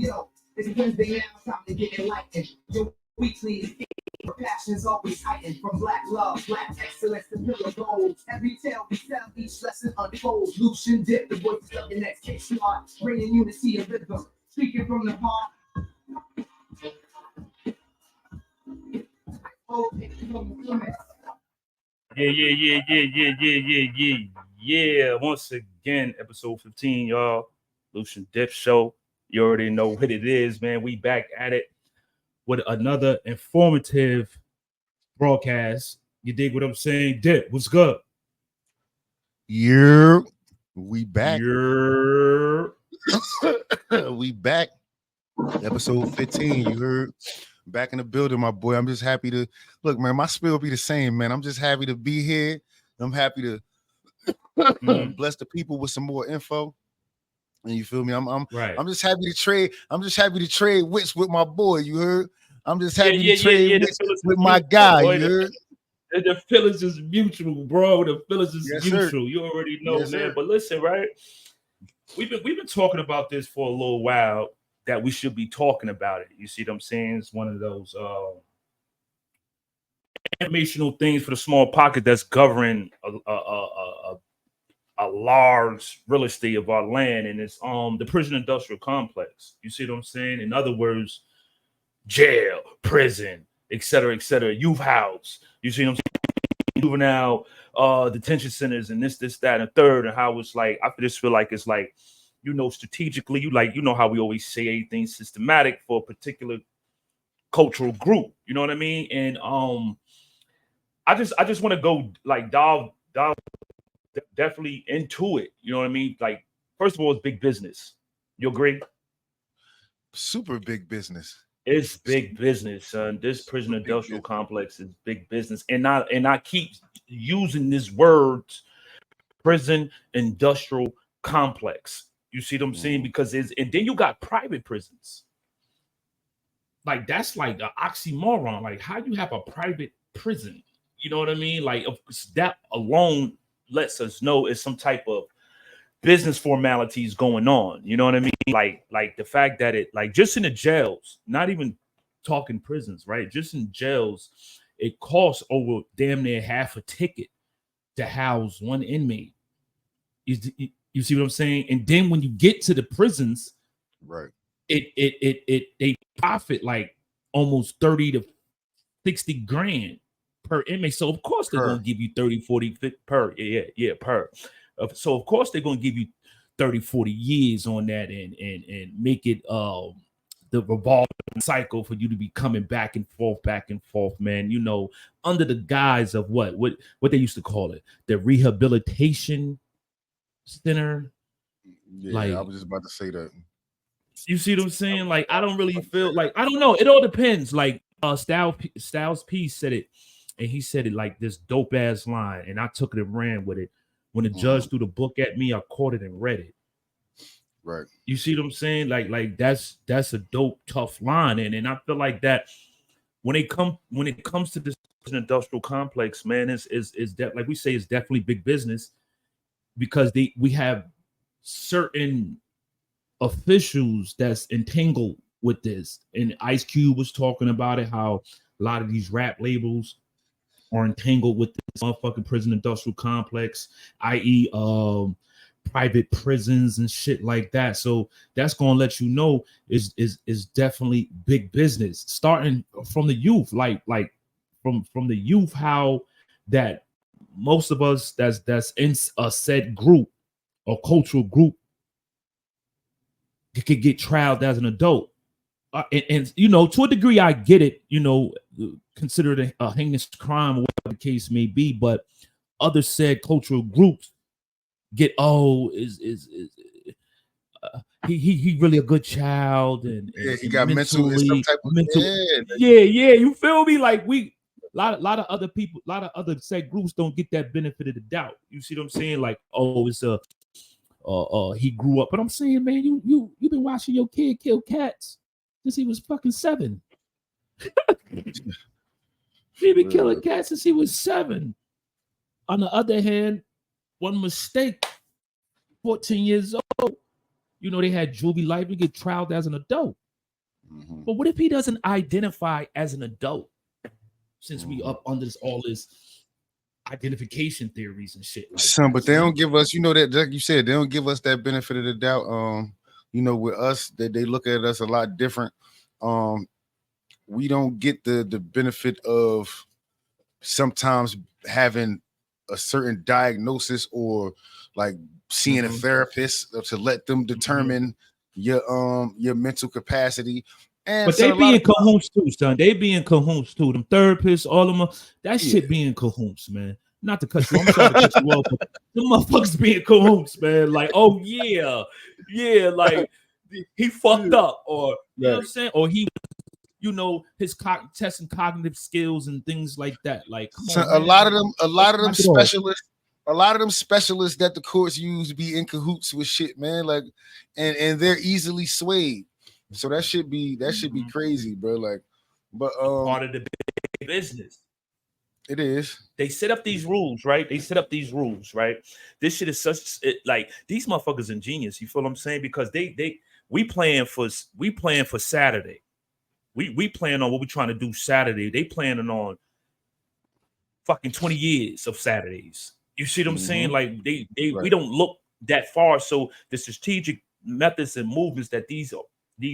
yo, it's Wednesday now, time to get enlightened. Your weekly passions always heightened. From black love, black excellence to pure gold. Every tale we tell, each lesson unfolds. Loosh and dip, the voices of the next kick smart, bringing unity and rhythm. Speaking from the heart. Yeah. Once again, episode 15, y'all. LooshAndDip Show. You already know what it is, man. We back at it with another informative broadcast. You dig what I'm saying? Dip, what's good? Yeah, we back. We back. Episode 15. You heard? Back in the building, my boy. I'm just happy to look, man. My spiel will be the same, man. I'm just happy to be here. I'm happy to bless the people with some more info. And you feel me? I'm just happy to trade. I'm just happy to trade wits with my boy. You heard? I'm just happy to trade wits with my guy. You heard? The feelings is mutual, bro. The feelings is mutual. Sir. You already know, Yes, man. Sir. But listen, right? We've been talking about this for a little while. That we should be talking about it. You see what I'm saying? It's one of those informational things for the small pocket that's governing a large real estate of our land, and it's the prison industrial complex. You see what I'm saying? In other words, jail, prison, etc., youth house. You see what I'm saying? Juvenile detention centers and this, that, and a third, and how it's like. I just feel like it's like, you know, strategically, you know how we always say anything systematic for a particular cultural group. You know what I mean? And I just want to go like dive definitely into it. You know what I mean? Like, first of all, it's big business. You agree? Super big business. It's big business, son. This prison industrial complex is big business, and I keep using this word, prison industrial complex. You see what I'm saying? Because and then you got private prisons. Like, that's like an oxymoron. Like, how you have a private prison? You know what I mean? Like, that alone lets us know it's some type of business formalities going on. You know what I mean? Like the fact that it, like, just in the jails, not even talking prisons, right? Just in jails, it costs over damn near half a ticket to house one inmate. You see what I'm saying? And then when you get to the prisons, right, they profit like almost 30 to 60 grand per inmate. So of course they're gonna give you 30, 40 per. Yeah, per. So of course they're gonna give you 30, 40 years on that and make it the revolving cycle for you to be coming back and forth, man. You know, under the guise of what they used to call it, the rehabilitation center. Yeah, like, I was just about to say that. You see what I'm saying? Like, I don't really feel like, I don't know. It all depends. Like, Styles P said it, and he said it like this dope ass line, and I took it and ran with it. When the judge threw the book at me, I caught it and read it. Right. You see what I'm saying? Like that's a dope, tough line, and I feel like that when it comes to this industrial complex, man, is that, like we say, it's definitely big business, because we have certain officials that's entangled with this. And Ice Cube was talking about it, how a lot of these rap labels are entangled with this motherfucking prison industrial complex, i.e. private prisons and shit like that. So that's gonna let you know is definitely big business, starting from the youth, like from the youth, how that most of us that's in a said group or cultural group could get trialed as an adult. And you know, to a degree, I get it, you know, considered a heinous crime or whatever the case may be, but other said cultural groups get, he really a good child, and he got mentally, some type of you feel me? Like, we lot of other people, a lot of other said groups don't get that benefit of the doubt. You see what I'm saying? Like, it's he grew up, but I'm saying, man, you been watching your kid kill cats since he was fucking 7. He been killing cats since he was 7. On the other hand, one mistake, 14 years old, You know, they had juvie life. We get trialed as an adult. Mhm. But what if he doesn't identify as an adult? Since we up under all this identification theories and shit. Like Son, that. but they don't give us, that, like you said, they don't give us that benefit of the doubt. With us, they look at us a lot different. We don't get the benefit of sometimes having a certain diagnosis or like seeing a therapist to let them determine your mental capacity. And but they be in cahoots too, son. They be in cahoots too. Them therapists, all of them, that shit be in cahoots, man. Not to cut you, I'm sorry to cut you off, but them motherfuckers be in cahoots, man. Like, oh yeah, like he fucked up, or you know what I'm saying, or he, his testing cognitive skills and things like that. Like, come on, a lot of them specialists. A lot of them specialists that the courts use be in cahoots with shit, man. Like, and they're easily swayed. So that should be crazy, bro. Like, but part of the business. It is. They set up these rules, right? This shit is like these motherfuckers ingenious. You feel what I'm saying? Because we playing for Saturday. We playing on what we trying to do Saturday. They planning on fucking 20 years of Saturdays. You see what I'm saying? Like we don't look that far. So the strategic methods and movements that these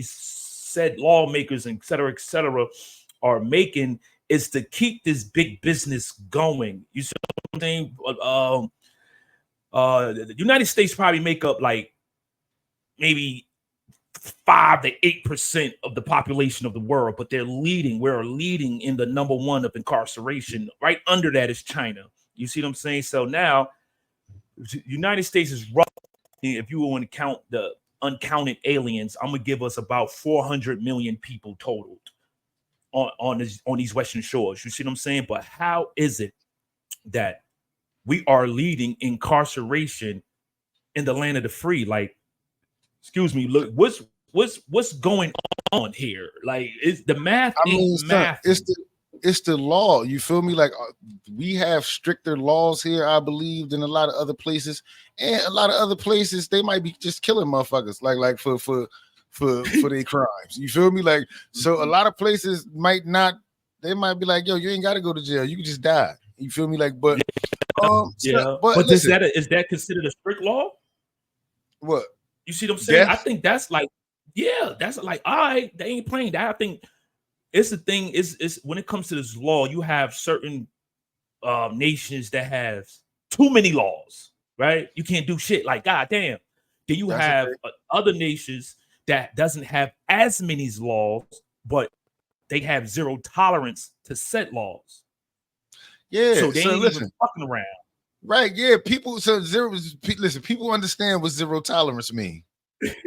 said lawmakers and et cetera are making is to keep this big business going. You see what I'm saying? The United States probably make up like maybe 5 to 8% of the population of the world, but we're leading in the number one of incarceration. Right under that is China. You see what I'm saying? So now, the United States is rough. If you want to count the uncounted aliens, I'm gonna give us about 400 million people totaled on these Western shores. You see what I'm saying? But how is it that we are leading incarceration in the land of the free? Like, excuse me, look, what's going on here? Like, is the math? Math. It's the law. You feel me? Like, we have stricter laws here, I believe, than a lot of other places. And a lot of other places, they might be just killing motherfuckers, like for their crimes. You feel me? Like, so a lot of places might be like, yo, you ain't got to go to jail. You can just die. You feel me? Like, but but listen, is that considered a strict law? What? You see what I'm saying? I think that's like, that's like, all right, they ain't playing that. I think it's the thing is when it comes to this law, you have certain nations that have too many laws, right? You can't do shit. Like, goddamn. Then you have other nations that doesn't have as many laws, but they have zero tolerance to set laws. Yeah, so they ain't even fucking around. Right, yeah. People people understand what zero tolerance mean.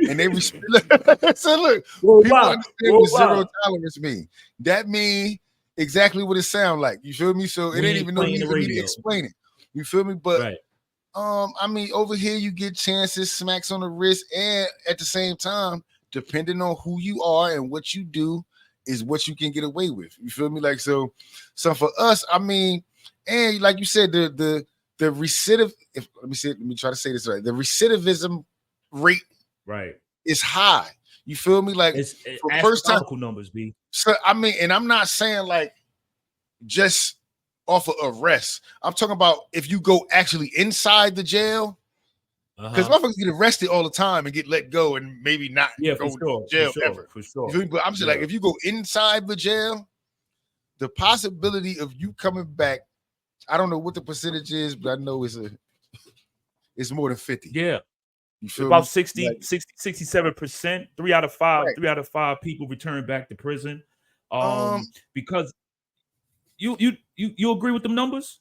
And they respect. So look, people understand what zero tolerance mean. That mean exactly what it sound like. You feel me? So it ain't even no need for me to explain it. You feel me? But I mean, over here you get chances, smacks on the wrist, and at the same time, depending on who you are and what you do, is what you can get away with. You feel me? Like, so for us, I mean, and like you said, the recidiv. Let me try to say this right. The recidivism rate is high. You feel me? Like, it's for first time numbers, B. So I mean, and I'm not saying like just off of arrest. I'm talking about if you go actually inside the jail, because motherfuckers get arrested all the time and get let go and maybe not go to jail ever. For sure. But I'm just like, if you go inside the jail, the possibility of you coming back, I don't know what the percentage is, but I know it's more than 50. Yeah. You feel about me? 67%. 3 out of 5 people return back to prison. Because you agree with them numbers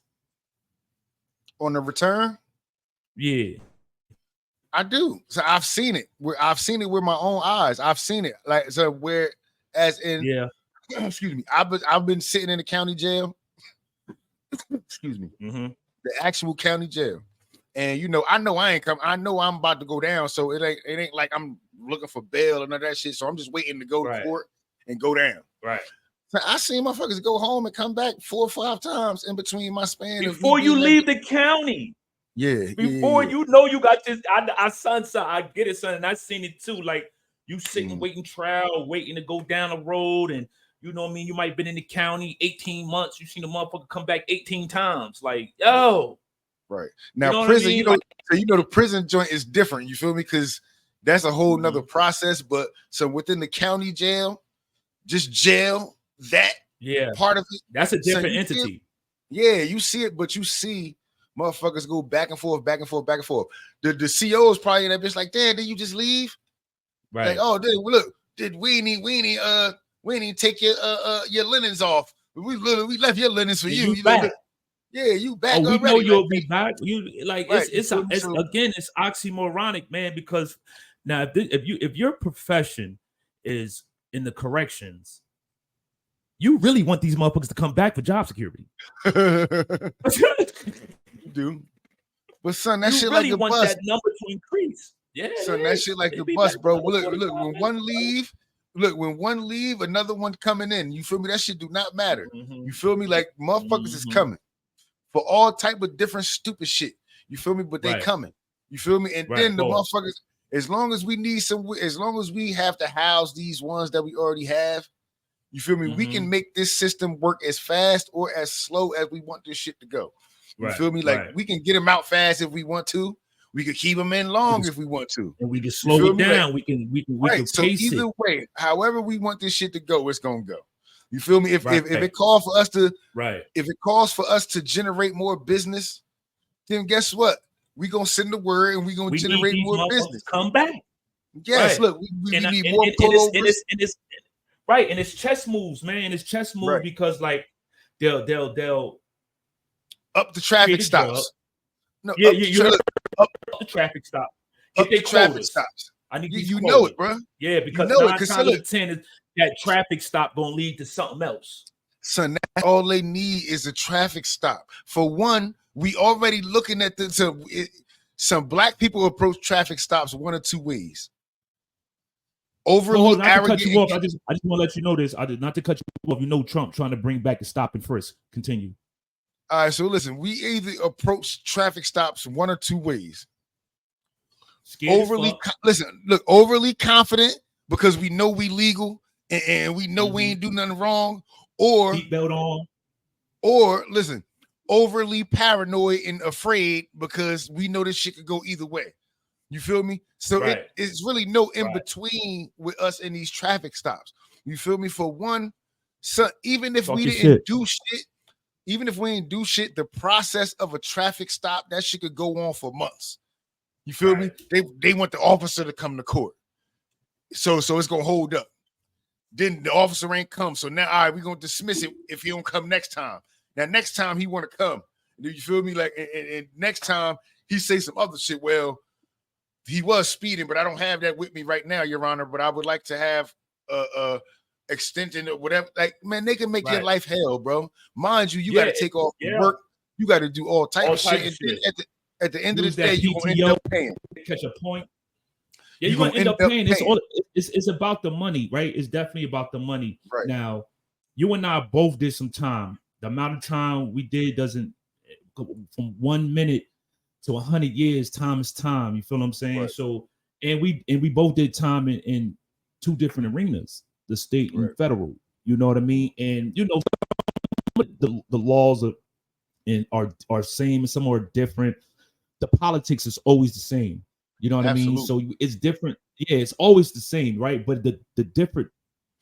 on the return? Yeah, I do. So I've seen it. I've seen it with my own eyes. I've seen it. Like, so where, as in, excuse me, I've been sitting in the county jail. Excuse me, the actual county jail. And I know I'm about to go down, so it ain't like I'm looking for bail or none of that shit. So I'm just waiting to go to court and go down. Right. So I seen motherfuckers go home and come back 4 or 5 times in between my span before you leave the county. Before you know you got this, son, I get it, son, and I seen it too. Like you sitting waiting trial, waiting to go down the road, and you know what I mean. You might have been in the county 18 months. You seen the motherfucker come back 18 times. Like yo, right now you know prison. I mean? You know, the prison joint is different. You feel me? Because that's a whole nother process. But so within the county jail, just jail that part of it. That's a different entity. You see it, but you see motherfuckers go back and forth, back and forth, back and forth. The CO is probably in that bitch like, damn, did you just leave? Right. Like, oh, did Weenie take your linens off? We left your linens for you. You back. You back. Oh, we already. know you'll be back. You like right. it's again, it's oxymoronic, man. Because now if your profession is in the corrections, you really want these motherfuckers to come back for job security. You do. But son, that shit really like a want bus. that number to increase. Yeah, son, that shit like the bus, bro. Look, when one leave, another one coming in. You feel me? That shit do not matter. You feel me? Like motherfuckers is coming for all type of different stupid shit. You feel me? But they coming. You feel me? And then the motherfuckers, as long as we have to house these ones that we already have, you feel me? We can make this system work as fast or as slow as we want this shit to go. You feel me? Like we can get them out fast if we want to. We could keep them in long if we want to. And we can slow it down. Like, we can so pace either it. way, however we want this shit to go, it's gonna go. You feel me? If it calls for us to if it calls for us to generate more business, then guess what? We gonna send the word and we gonna generate more business. Come back. Yes, look, we need more pullovers. And it's chess moves, man. It's chess moves because like they'll up the traffic stops. No, up the traffic stop. Up the traffic stops. I need you know it, bro. Yeah, because 9 times out of 10 is that traffic stop gonna lead to something else. So now all they need is a traffic stop. For one, we already looking at some black people approach traffic stops one or two ways. Overly arrogant. To cut you off. I just want to let you know this. I did not to cut you off. You know Trump trying to bring back the stop and frisk. Continue. All right, so listen, we either approach traffic stops one or two ways. Overly confident because we know we legal and we know we ain't do nothing wrong, or seatbelt on, or listen, overly paranoid and afraid because we know this shit could go either way. You feel me? So it's really no in between with us in these traffic stops. You feel me? For one, so even if we didn't do shit, even if we ain't do shit, the process of a traffic stop, that shit could go on for months. You feel me? They want the officer to come to court. So it's gonna hold up. Then the officer ain't come. So now, all right, we're gonna dismiss it if he don't come next time. Now, next time he want to come. Do you feel me? Like, and next time he say some other shit. Well, he was speeding, but I don't have that with me right now, Your Honor. But I would like to have extension or whatever. Like, man, they can make your life hell, bro. Mind you, you got to take off work. You got to do all type of shit. And then at the end of the day, you gonna end up paying. Catch a point. Yeah, you're gonna end up paying. It's about the money, right? It's definitely about the money. Right. Now, you and I both did some time. The amount of time we did doesn't from 1 minute to 100 years. Time is time. You feel what I'm saying? Right. So, and we both did time in two different arenas, the state and federal. You know what I mean? And you know, the laws are same, and some are different. The politics is always the same. You know what I mean? So it's different. Yeah, it's always the same, right? But the different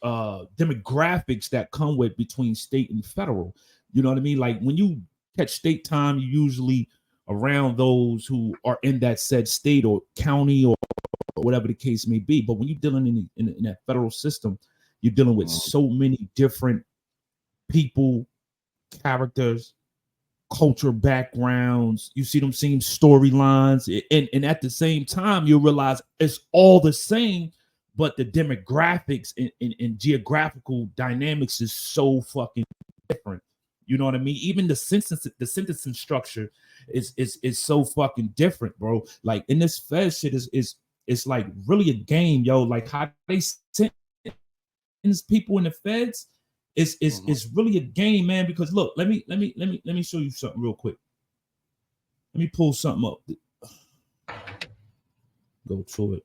demographics that come with between state and federal. You know what I mean? Like when you catch state time, you usually around those who are in that said state or county or whatever the case may be. But when you're dealing in that federal system, you're dealing with so many different people, characters, culture backgrounds. You see them same storylines, and at the same time you realize it's all the same, but the demographics and geographical dynamics is so fucking different. You know what I mean? Even the sentencing structure is so fucking different, bro. Like in this Fed shit is like really a game, yo. Like how they sentence people in the Feds. It's really a game, man. Because look, let me show you something real quick. Let me pull something up. Go to it.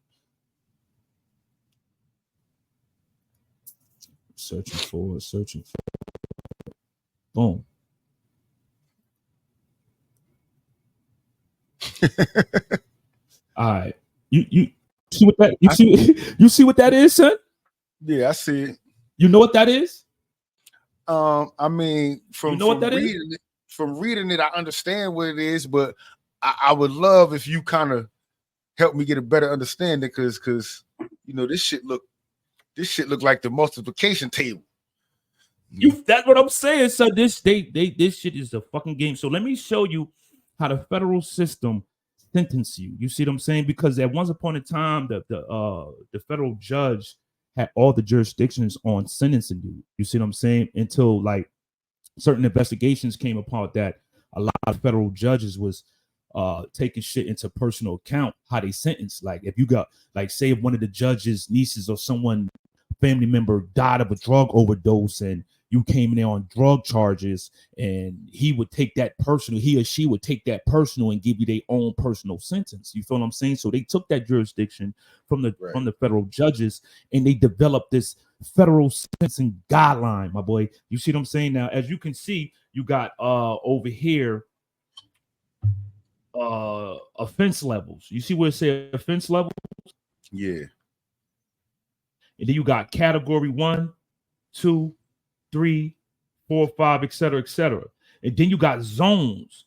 Searching for. Boom. All right. You see what that you see what that is, son? Yeah, I see it. You know what that is? I mean, You know what that is? From reading it, I understand what it is, but I would love if you kind of help me get a better understanding, because you know this shit look like the multiplication table. That's what I'm saying. So this shit is a fucking game. So let me show you how the federal system sentence you. You see what I'm saying? Because at once upon a time, the federal judge had all the jurisdictions on sentencing you. You see what I'm saying? Until like certain investigations came upon that a lot of federal judges was taking shit into personal account how they sentence. Like if you got, like, say if one of the judge's nieces or someone family member died of a drug overdose and you came in there on drug charges, and he or she would take that personal and give you their own personal sentence. You feel what I'm saying? So they took that jurisdiction from the federal judges, and they developed this federal sentencing guideline, my boy. You see what I'm saying? Now, as you can see, you got over here offense levels. You see where it says offense levels? Yeah. And then you got category 1, 2, 3, 4, 5, etc., etc. And then you got zones,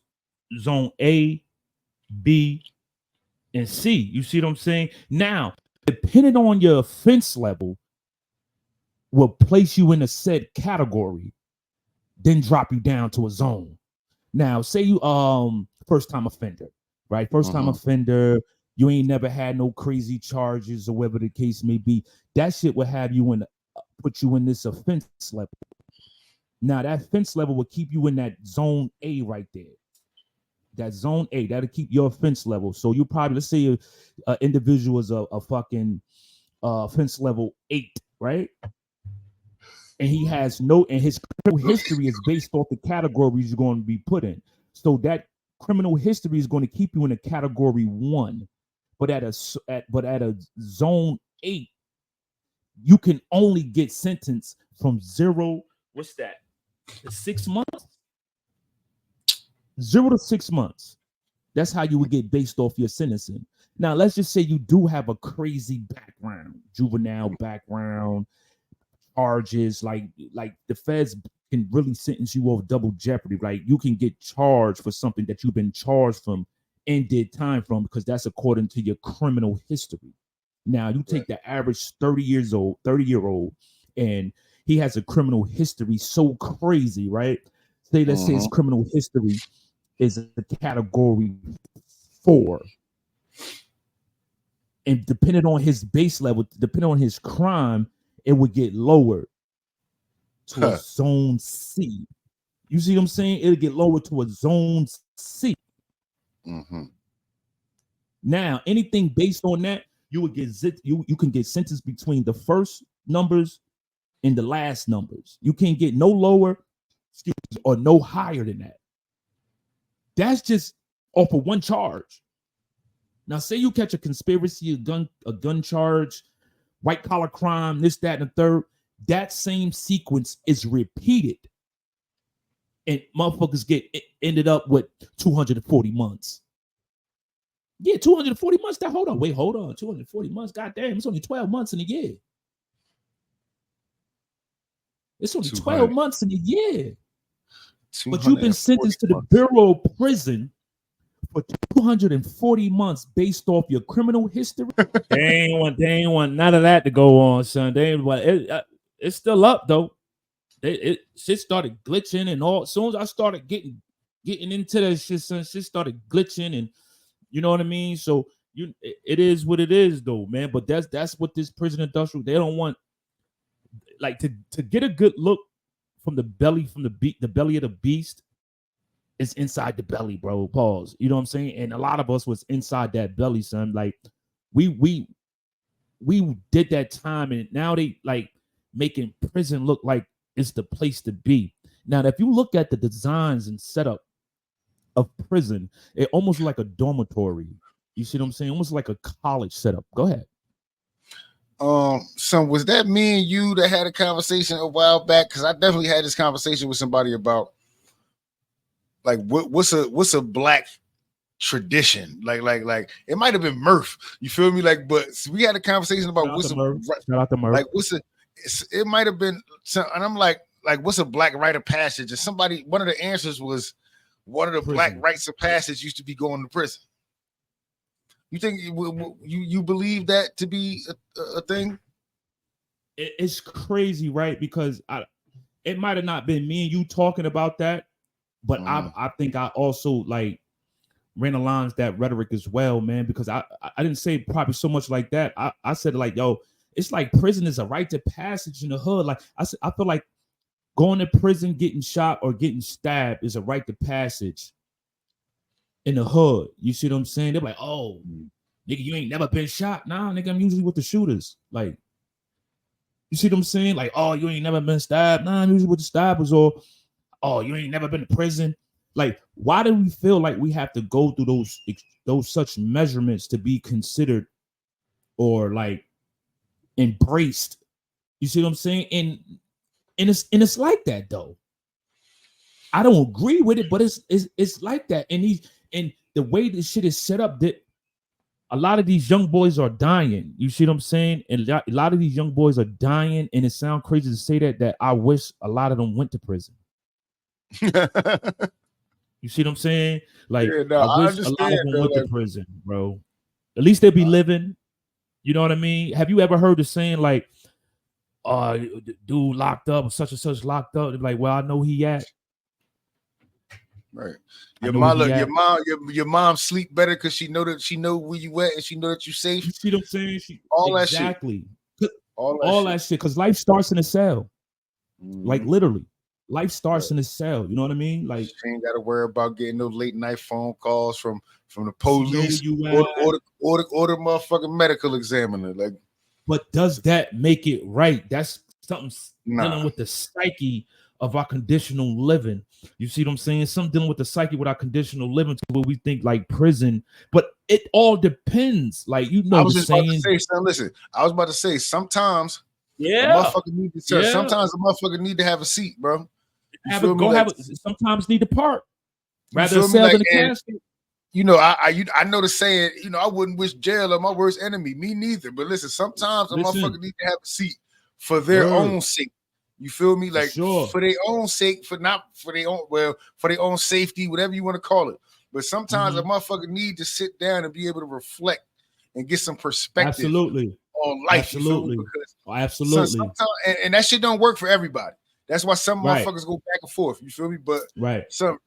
zone A, B, and C. You see what I'm saying? Now, depending on your offense level, will place you in a said category, then drop you down to a zone. Now, say you first time offender, right? First time offender, you ain't never had no crazy charges or whatever the case may be. That shit will have you put you in this offense level. Now that offense level will keep you in that zone A right there. That zone A, that'll keep your offense level. So you probably, let's say an individual is a fucking offense level 8, right? And he has and his criminal history is based off the categories you're going to be put in. So that criminal history is going to keep you in a category 1, but at a zone 8, you can only get sentenced from 0. What's that? 6 months? 0 to 6 months. That's how you would get based off your sentencing. Now, let's just say you do have a crazy background, juvenile background, charges, like the feds can really sentence you off double jeopardy. Like you can get charged for something that you've been charged from and did time from, because that's according to your criminal history. Now you take the average 30-year-old, and he has a criminal history so crazy, right? Let's say his criminal history is a category 4. And depending on his base level, depending on his crime, it would get lowered to a zone C. You see what I'm saying? It'll get lowered to a zone C. Now, anything based on that, you would get you can get sentenced between the first numbers and the last numbers. You can't get no lower, or no higher than that. That's just off of one charge. Now, say you catch a conspiracy, a gun charge, white collar crime, this, that, and the third. That same sequence is repeated, and motherfuckers ended up with 240 months. Yeah, 240 months. Hold on. 240 months. Goddamn, it's only 12 months in a year. It's only 12 months in a year. But you've been sentenced to the Bureau of Prison for 240 months based off your criminal history. They ain't want none of that to go on, son. It's still up though. Shit started glitching and all. As soon as I started getting into that shit, son, shit started glitching, and you know what I mean. So it is what it is though, man. But that's what this prison industrial. They don't want, like, to get a good look from the belly the belly of the beast. It's inside the belly, bro. Pause. You know what I'm saying? And a lot of us was inside that belly, son. Like we did that time, and now they like making prison look like it's the place to be. Now, if you look at the designs and setup of prison, it almost like a dormitory. You see what I'm saying? Almost like a college setup. Go ahead. So was that me and you that had a conversation a while back? Because I definitely had this conversation with somebody about like what's a black tradition? Like it might have been Murph. You feel me? Like, but we had a conversation about Shout out to Murph. like it might have been, and I'm like what's a black rite of passage? And somebody, one of the answers was one of the black rites of passage used to be going to prison. You think you believe that to be a thing? It's crazy, right? Because it might have not been me and you talking about that, but I think I also like ran along that rhetoric as well, man. Because I didn't say probably so much like that. I said like, yo, it's like prison is a rite of passage in the hood. Like I said, I feel like going to prison, getting shot or getting stabbed is a rite of passage in the hood. You see what I'm saying? They're like, oh, nigga, you ain't never been shot. Nah, nigga, I'm usually with the shooters. Like, you see what I'm saying? Like, oh, you ain't never been stabbed. Nah, I'm usually with the stabbers. Or, oh, you ain't never been to prison. Like, why do we feel like we have to go through those such measurements to be considered or like embraced? You see what I'm saying? And it's like that though. I don't agree with it, but it's like that. And the way this shit is set up, that a lot of these young boys are dying. You see what I'm saying? And a lot of these young boys are dying. And it sounds crazy to say that I wish a lot of them went to prison. You see what I'm saying? Like, yeah, no, I wish a lot of them went to prison, bro. At least they'd be living. You know what I mean? Have you ever heard the saying like, dude locked up, such and such locked up? They're like, well, I know he at. Right. Your mom sleep better because she know where you at and she know that you safe. You see what I'm saying? Exactly. All that shit. Because life starts in a cell. Like literally. Life starts in a cell. You know what I mean? Like she ain't gotta worry about getting no late night phone calls from the police or the motherfucking medical examiner. Like, but does that make it right? That's something dealing with the psyche of our conditional living. You see what I'm saying? Something dealing with the psyche with our conditional living to where we think like prison, but it all depends. Like, you know, I was just about to say, son, listen, I was about to say sometimes sometimes a motherfucker need to have a seat, bro. Sometimes need to park rather than sell in the casket. You know, I know the saying, you know, I wouldn't wish jail on my worst enemy. Me neither. But listen, sometimes a motherfucker need to have a seat for their own sake. You feel me? Like for their own sake, for their own safety, whatever you want to call it. But sometimes a motherfucker need to sit down and be able to reflect and get some perspective on life. Absolutely. And that shit don't work for everybody. That's why some motherfuckers go back and forth. You feel me? But some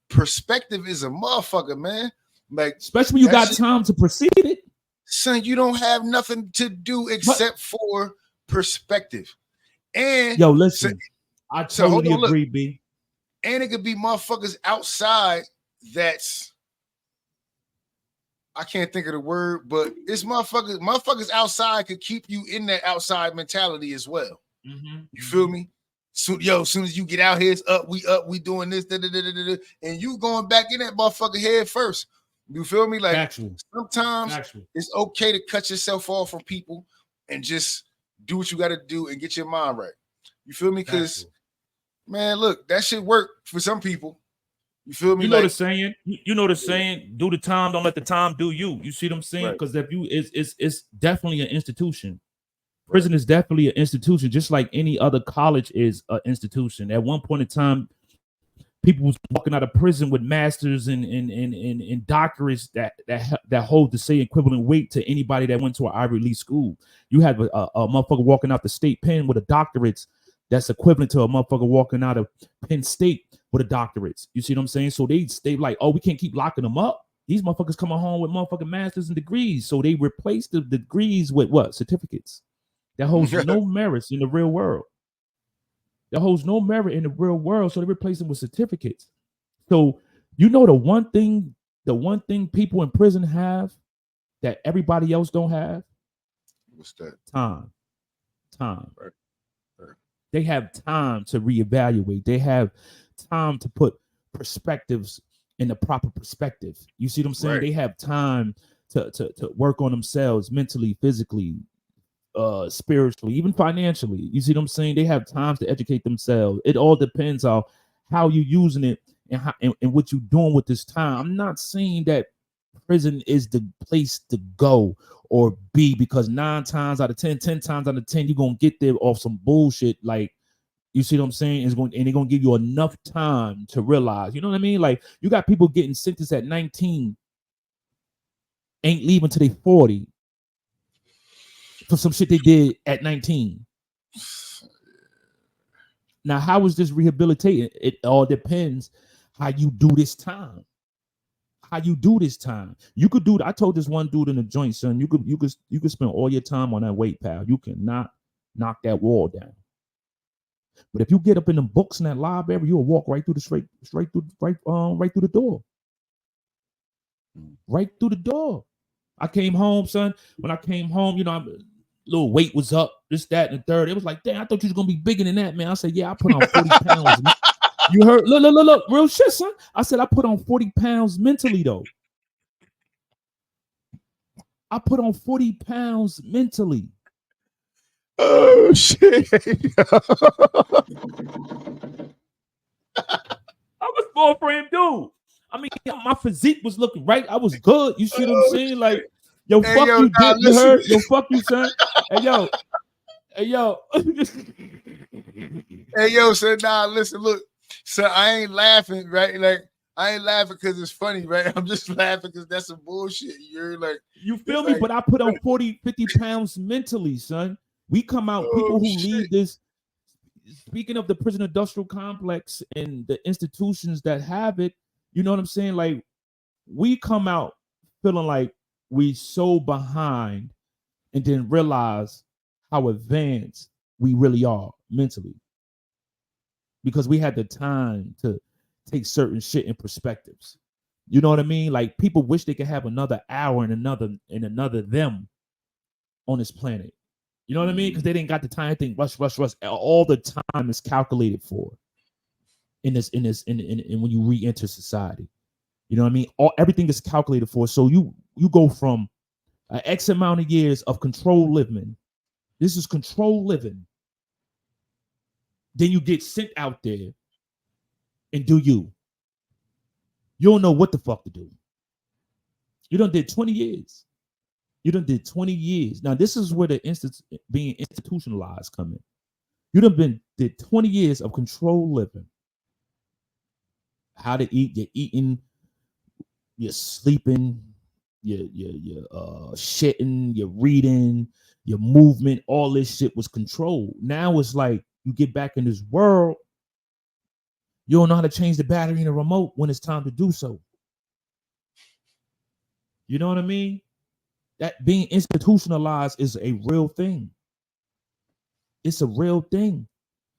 perspective is a motherfucker, man. Like, especially when you got time to proceed it. Son, you don't have nothing to do except for perspective. And yo, listen, I totally agree, B. And it could be motherfuckers outside that's, I can't think of the word, but it's motherfuckers outside could keep you in that outside mentality as well. You feel me? So, as soon as you get out here, it's up, we doing this, and you going back in that motherfucker head first. You feel me? Like, sometimes it's okay to cut yourself off from people and just do what you got to do and get your mind right. You feel me? Because, man, look, that shit work for some people. You feel me? You know the saying. You know the saying. Do the time, don't let the time do you. You see what I'm saying? Because if you, it's definitely an institution. Prison is definitely an institution, just like any other college is an institution. At one point in time, people was walking out of prison with masters and doctorates that hold the same equivalent weight to anybody that went to an Ivy League school. You have a motherfucker walking out the state pen with a doctorate that's equivalent to a motherfucker walking out of Penn State with a doctorate. You see what I'm saying? So they like, oh, we can't keep locking them up. These motherfuckers coming home with motherfucking masters and degrees. So they replace the degrees with what? Certificates. That holds no merits in the real world. That holds no merit in the real world. So they replace them with certificates. So you know the one thing people in prison have that everybody else don't have? What's that? Time. Right. They have time to reevaluate. They have time to put perspectives in the proper perspective. You see what I'm saying? Right. They have time to work on themselves mentally, physically, spiritually, even financially. You see what I'm saying? They have times to educate themselves. It all depends on how you're using it and how and what you're doing with this time. I'm not saying that prison is the place to go or be, because 9 times out of 10, 10 times out of 10, you're gonna get there off some bullshit. Like, you see what I'm saying? And they're gonna give you enough time to realize, you know what I mean? Like, you got people getting sentenced at 19, ain't leaving till they 40 for some shit they did at 19. Now, how is this rehabilitated? It all depends how you do this time. How you do this time. You could do. I told this one dude in the joint, son. You could spend all your time on that weight, pal. You cannot knock that wall down. But if you get up in the books in that library, you'll walk right through the right through the door. Right through the door. I came home, son. When I came home, you know, little weight was up, this, that, and the third. It was like, damn, I thought you was gonna be bigger than that, man. I said, yeah, I put on 40 pounds. You heard? Look, real shit, son. I said I put on 40 pounds mentally, though. I put on 40 pounds mentally. Oh shit. I was full frame dude. I mean, my physique was looking right. I was good. You see what I'm saying? Like, yo, Hey, fuck yo, you, nah, dick. You listen. heard? Yo, fuck you, son. Hey, yo. Hey, yo. Hey, yo, so nah, listen, look. So I ain't laughing, right? Like, I ain't laughing because it's funny, right? I'm just laughing because that's some bullshit. You're like, you feel me? like, But I put on 40, 50 pounds mentally, son. We come out, people who leave this, speaking of the prison industrial complex and the institutions that have it, you know what I'm saying? Like, we come out feeling like we so behind and then realize how advanced we really are mentally, because we had the time to take certain shit in perspectives. You know what I mean? Like, people wish they could have another hour and another them on this planet. You know what I mean? Because they didn't got the time. I think rush. All the time is calculated for in when you re-enter society. You know what I mean? Everything is calculated for. So you go from an X amount of years of control living. This is control living. Then you get sent out there and do you. You don't know what the fuck to do. You done did 20 years. You done did 20 years. Now, this is where the being institutionalized come in. You done did 20 years of control living. How to eat, you're eating, you're sleeping, you're shitting, you're reading, your movement, all this shit was controlled. Now it's like you get back in this world, you don't know how to change the battery in the remote when it's time to do so. You know what I mean? That being institutionalized is a real thing. It's a real thing.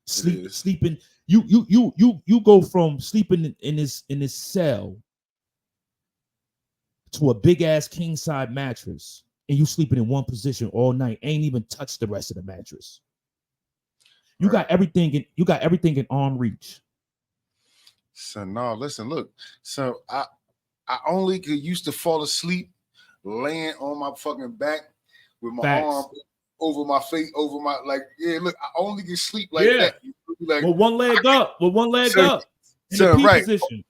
Sleeping. You go from sleeping in this cell to a big ass king side mattress, and you sleeping in one position all night. Ain't even touch the rest of the mattress. You got everything in arm reach. So no, listen, look. So I only used to fall asleep laying on my fucking back with my arm over my face, over my, like, yeah, look, I only can sleep like that. Like, with one leg up, in the P position.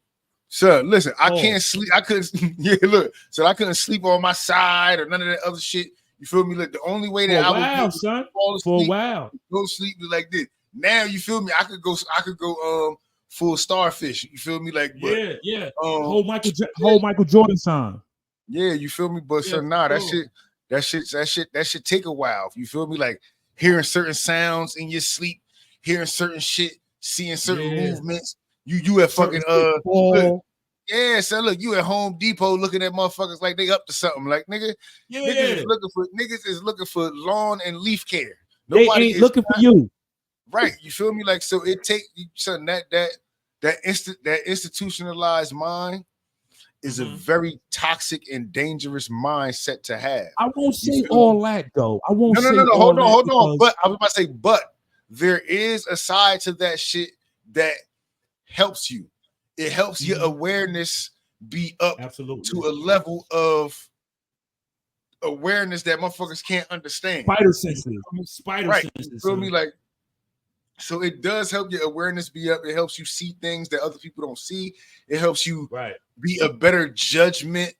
So listen, I can't sleep. I couldn't. Yeah, look. So I couldn't sleep on my side or none of that other shit. You feel me? Like, the only way that I would fall asleep, for a while, go sleep like this. Now you feel me? I could go full starfish. You feel me? Like, but, yeah. Whole Michael Jordan time. Yeah, you feel me? But so nah, that shit take a while. You feel me? Like, hearing certain sounds in your sleep, hearing certain shit, seeing certain movements. You at fucking look, yeah, so look, you at Home Depot looking at motherfuckers like they up to something. Like, niggas is looking for lawn and leaf care. Nobody they ain't looking for you. Right. You feel me? Like, so it take something that institutionalized mind is a very toxic and dangerous mindset to have. I won't say all that though. I won't say no. Hold on. But I was about to say, but there is a side to that shit that helps you. It helps your awareness be up Absolutely. to a level of awareness that motherfuckers can't understand. Spider senses. Spider Right. senses. You feel me? Like, so it does help your awareness be up. It helps you see things that other people don't see. It helps you be a better judgment,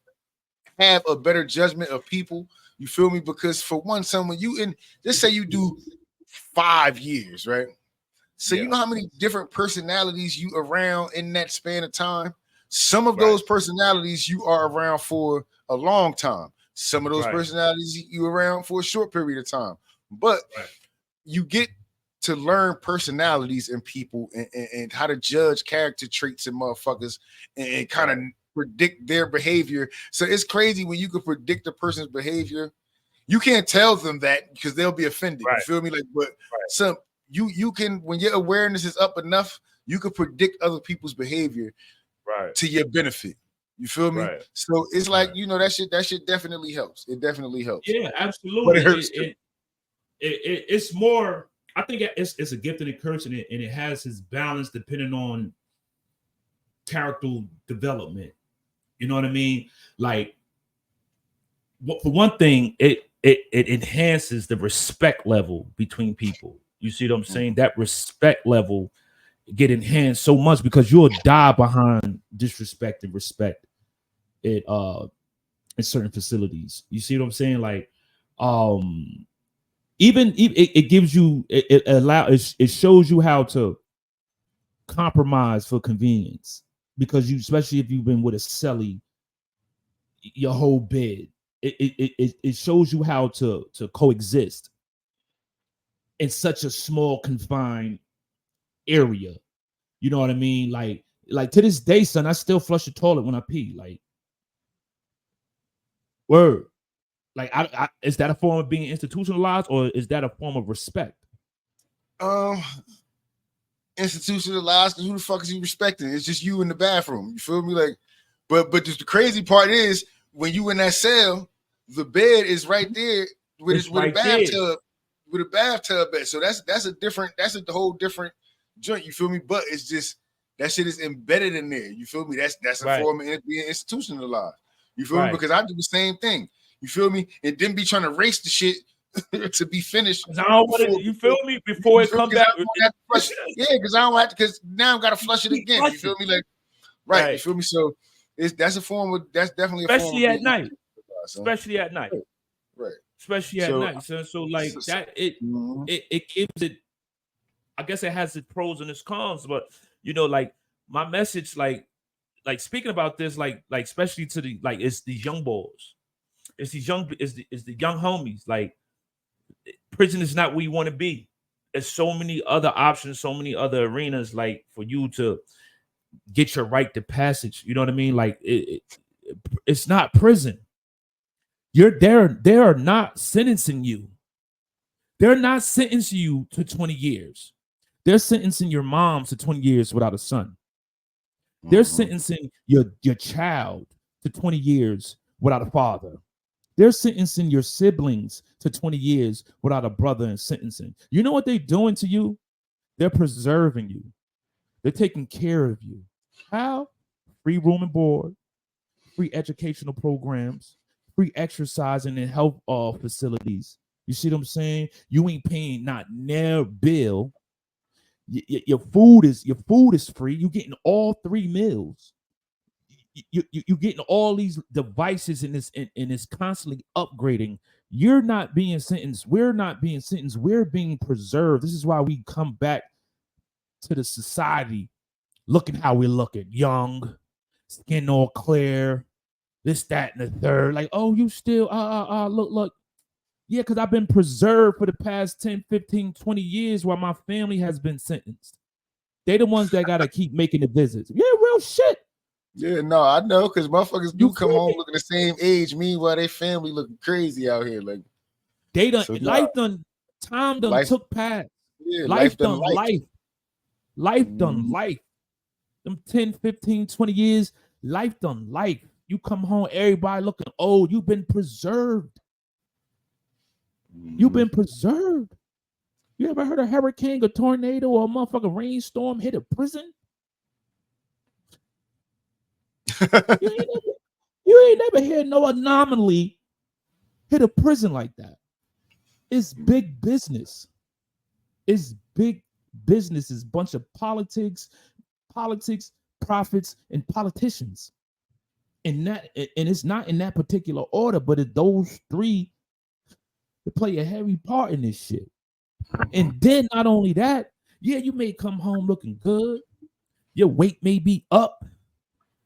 have a better judgment of people. You feel me? Because for one, someone you in, just say you do 5 years, right? So you know how many different personalities you around in that span of time? Some of those personalities you are around for a long time. Some of those personalities you around for a short period of time. But you get to learn personalities in people and how to judge character traits in motherfuckers and kind of predict their behavior. So it's crazy when you can predict a person's behavior. You can't tell them that because they'll be offended. You feel me? Like, but some you can, when your awareness is up enough, you can predict other people's behavior to your benefit. You feel me? So it's like, you know, that shit definitely helps. It definitely helps. Yeah, absolutely. But it hurts it's more, I think it's a gift and a curse, and it has its balance depending on character development. You know what I mean? Like, for one thing, it enhances the respect level between people. You see what I'm saying? That respect level get enhanced so much because you'll die behind disrespect and respect in certain facilities. You see what I'm saying? Like, even it gives you, it shows you how to compromise for convenience, because you, especially if you've been with a celly your whole bed, it shows you how to coexist in such a small confined area. You know what I mean? Like to this day, son, I still flush the toilet when I pee. Like, word. Like, I is that a form of being institutionalized, or is that a form of respect? Institutionalized, because who the fuck is you respecting? It's just you in the bathroom. You feel me? Like, but just the crazy part is when you in that cell, the bed is right there with a bathtub, with a bathtub bed. So that's a whole different joint. You feel me? But it's just that shit is embedded in there. You feel me? That's a form of being institutionalized. You feel me? Because I do the same thing. You feel me? And then be trying to race the shit to be finished. I don't want it, you feel me? Before it come back. Yeah, because I don't have to, because now I've got to flush it again. You feel me? Like, you feel me? So that's definitely a especially form of at night. Son. Especially at night. Right. Especially at night. So like that, it gives it, I guess it has its pros and its cons, but you know, like my message, like speaking about this, like especially to the, like, it's these young boys. It's these young, it's the young homies. Like, prison is not where you want to be. There's so many other options, so many other arenas, like, for you to get your right to passage. You know what I mean? Like, it's not prison. They are not sentencing you. They're not sentencing you to 20 years. They're sentencing your mom to 20 years without a son. They're sentencing your child to 20 years without a father. They're sentencing your siblings to 20 years without a brother in sentencing. You know what they're doing to you? They're preserving you. They're taking care of you. How? Free room and board, free educational programs, free exercising and health facilities. You see what I'm saying? You ain't paying not near bill. Your food is free. You're getting all 3 meals. You're getting all these devices in this, and it's constantly upgrading. You're not being sentenced. We're not being sentenced. We're being preserved. This is why we come back to the society looking how we're looking, young, skin all clear, this, that, and the third. Like, oh, you still look. Yeah, because I've been preserved for the past 10, 15, 20 years while my family has been sentenced. They the ones that got to keep making the visits. Yeah, real shit. Yeah, no, I know, because motherfuckers do come home looking the same age. Meanwhile, they family looking crazy out here. Like, they done, life done, time done took past. Yeah, life done life. Life done life. Them 10, 15, 20 years, life done life. You come home, everybody looking old. You've been preserved. You've been preserved. You ever heard a hurricane, a tornado, or a motherfucking rainstorm hit a prison? You ain't never hear no anomaly hit a prison like that. It's big business. It's big business. It's a bunch of politics, profits, and politicians. And it's not in that particular order, but those three play a heavy part in this shit. And then not only that, yeah, you may come home looking good. Your weight may be up.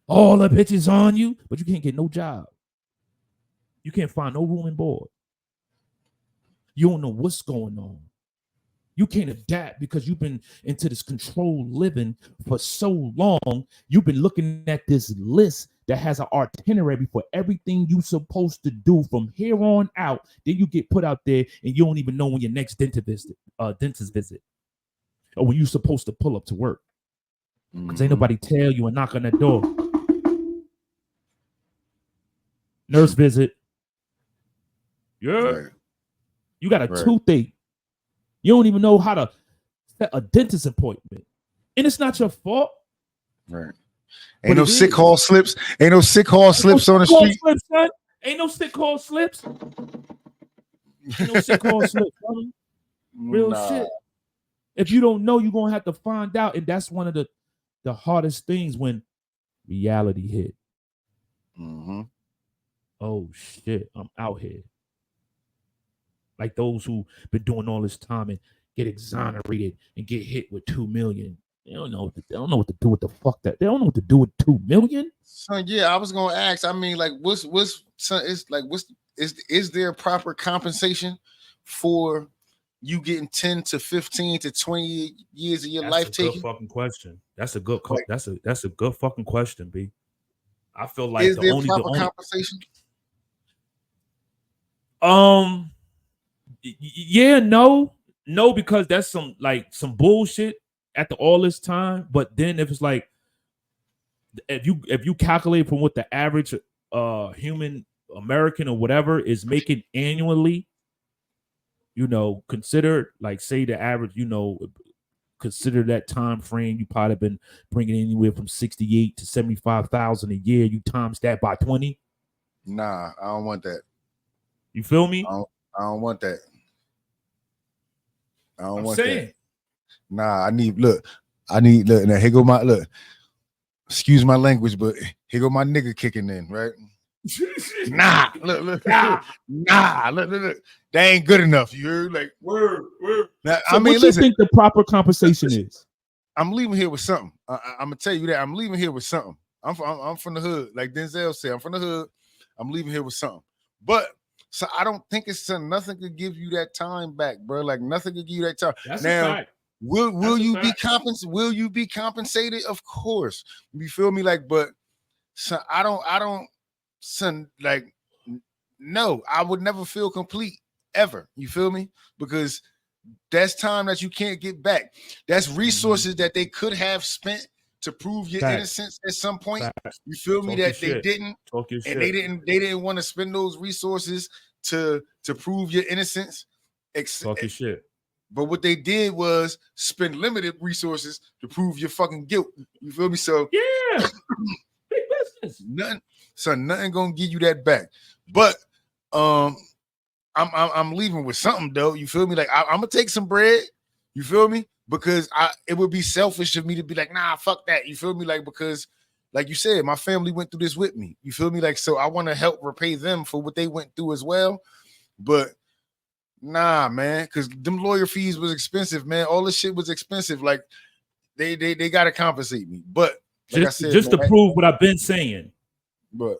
All the bitches on you, but you can't get no job. You can't find no room and board. You don't know what's going on. You can't adapt because you've been into this controlled living for so long. You've been looking at this list that has an itinerary for everything you're supposed to do from here on out. Then you get put out there and you don't even know when your next dentist visit or when you're supposed to pull up to work. Because ain't nobody tell you and knock on that door. Nurse visit. Yeah. Right. You got a toothache. You don't even know how to set a dentist appointment. And it's not your fault. Right. Ain't no sick hall slips. Ain't no sick hall slips on the street. Slips, son. Ain't no sick hall slips. Ain't no sick hall slips, brother. Real shit. If you don't know, you're gonna have to find out. And that's one of the hardest things when reality hit. Mm-hmm. Oh shit, I'm out here. Like those who been doing all this time and get exonerated and get hit with 2 million. They don't know what to do with the fuck that. They don't know what to do with 2 million. So yeah, I was gonna ask. I mean, like, is there proper compensation for you getting 10 to 15 to 20 years of your life taken? Good fucking question. That's a good that's a good fucking question, B. I feel like is there proper compensation? Yeah, no, because that's some bullshit after all this time. But then if it's like if you calculate from what the average human American or whatever is making annually, consider like say the average, consider that time frame, you probably been bringing anywhere from 68 to 75,000 a year. You times that by 20. Nah, I don't want that. You feel me? I don't want that. I don't want saying. That. Nah, I need look. Now here go my look. Excuse my language, but here go my nigga kicking in, right? Nah, look. Nah, look. That ain't good enough. You heard? Like word. Now, so what you think the proper compensation is? I'm leaving here with something. I'm gonna tell you that I'm leaving here with something. I'm from the hood, like Denzel said. I'm from the hood. I'm leaving here with something. But so I don't think it's nothing could give you that time back, bro. Like nothing could give you that time. That's now, a fact. Will you be compensated? Will you be compensated? Of course. You feel me? Like, but so I don't. Son, like, no, I would never feel complete ever. You feel me? Because that's time that you can't get back. That's resources that they could have spent to prove your innocence at some point. You feel me? That they didn't, and they didn't want to spend those resources to prove your innocence. Talk your shit. But what they did was spend limited resources to prove your fucking guilt. You feel me? So yeah, big business. Nothing gonna give you that back. But I'm leaving with something though. You feel me? Like I'm gonna take some bread. You feel me? Because it would be selfish of me to be like, nah, fuck that. You feel me? Like because, like you said, my family went through this with me. You feel me? Like so, I want to help repay them for what they went through as well. But nah, man, because them lawyer fees was expensive, man. All this shit was expensive. Like they gotta compensate me. But like just to prove what I've been saying. But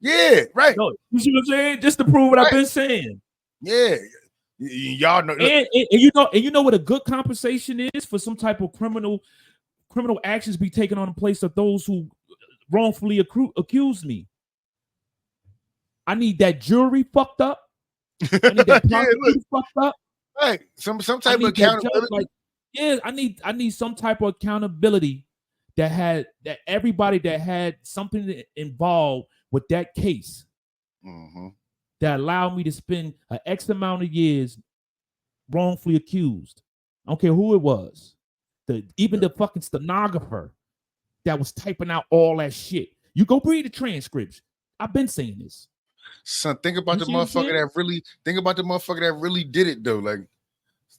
yeah, right. No, you see what I'm saying? Just to prove what I've been saying. Yeah. Y'all know, and you know what a good compensation is for some type of criminal actions be taken on the place of those who wrongfully accused me. I need that jury fucked up. I need that prosecutor fucked up. Right. Some type of accountability. I need some type of accountability that everybody that had something involved with that case that allowed me to spend an X amount of years wrongfully accused. I don't care who it was. The fucking stenographer that was typing out all that shit. You go read the transcripts. I've been saying this. Son, think about You the see what I'm saying? motherfucker that really did it though. Like,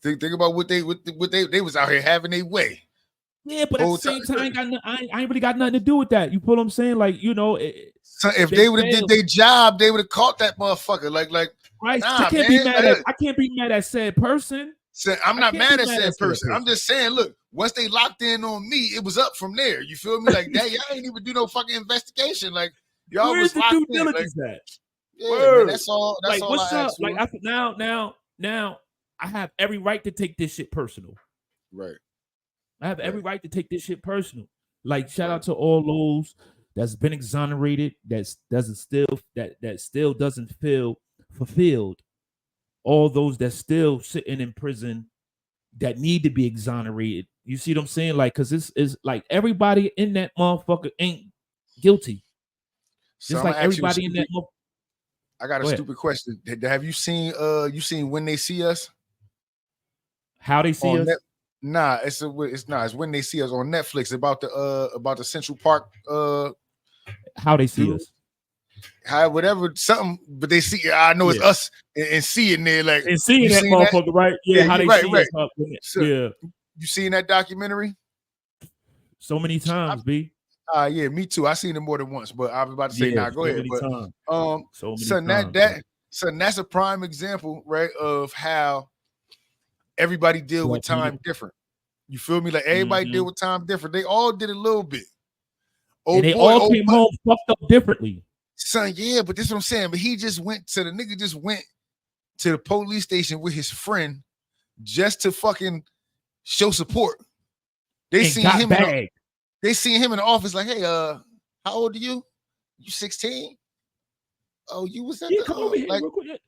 think about what they was out here having their way. Yeah, but at Whole the same time- time, I ain't really got nothing to do with that. You feel what I'm saying? Like, you know, So if they would have did their job, they would have caught that motherfucker. Like, right? nah, I can't man, be mad at. I can't be mad at said person. So I'm not mad at said person. person. I'm just saying, look, once they locked in on me, it was up from there. You feel me? Like that, y'all ain't even do no fucking investigation. Like y'all Where's was the locked due in. Like, diligence at? yeah, man, that's all. That's like, all what's I up? ask for. Like, now, I have every right to take this shit personal. Right. I have every right to take this shit personal. Like, shout out to all those that's been exonerated, that still doesn't feel fulfilled. All those that still sitting in prison that need to be exonerated. You see what I'm saying? Like, cause this is like everybody in that motherfucker ain't guilty. So Just like everybody in that. I got a stupid question. Have you seen When They See Us? How They See Us? Nah, it's When They See Us on Netflix about the Central Park How They See Us. How whatever something, but they see. I know it's us and seeing there, like and seeing that motherfucker, that? Right? Yeah, how they see us. So, yeah, you seen that documentary? So many times, B. Yeah, me too. I seen it more than once, but I was about to say, nah, go ahead. But so many times, that's a prime example, right, of how everybody deal with time different. You feel me? Like everybody deal with time different. They all did a little bit. And they all came home fucked up differently. Son, yeah, but this is what I'm saying. But the nigga just went to the police station with his friend just to fucking show support. They seen him in the office like, hey, how old are you? You 16? Oh, you was at the come over here like, real quick.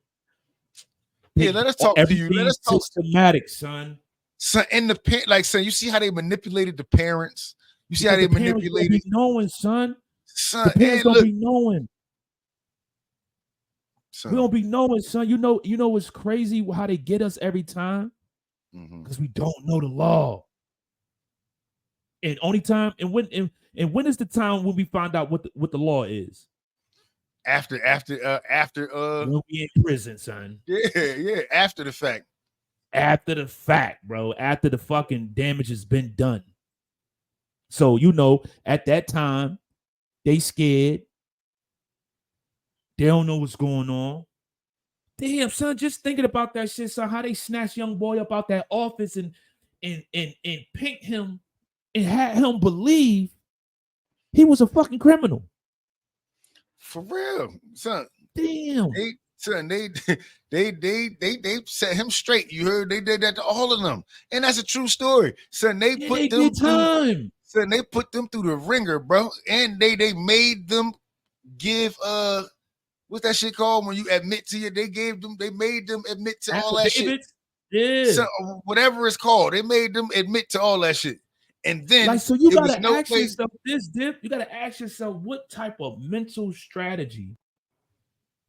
Yeah, let us talk to you. Let us talk. Systematic, son. Son, in the son, you see how they manipulated the parents. You see how they manipulated. Be knowing, son. Son, the parents don't be knowing. Son. We don't be knowing, son. You know what's crazy how they get us every time? Because we don't know the law. And only time, and when is the time when we find out what the law is? After when we in prison, son. Yeah, after the fact. After the fact, bro. After the fucking damage has been done. So at that time, they scared. They don't know what's going on. Damn, son, just thinking about that shit, son, how they snatched young boy up out that office and pinked him and had him believe he was a fucking criminal. For real, son. Damn. They set him straight. You heard they did that to all of them. And that's a true story. Son, they put them through. Son, they put them through the ringer, bro. And they made them give what's that shit called when you admit to you? They made them admit to all that shit. Yeah. So, whatever it's called, they made them admit to all that shit. And then like, so you gotta ask yourself this, Dip. You gotta ask yourself what type of mental strategy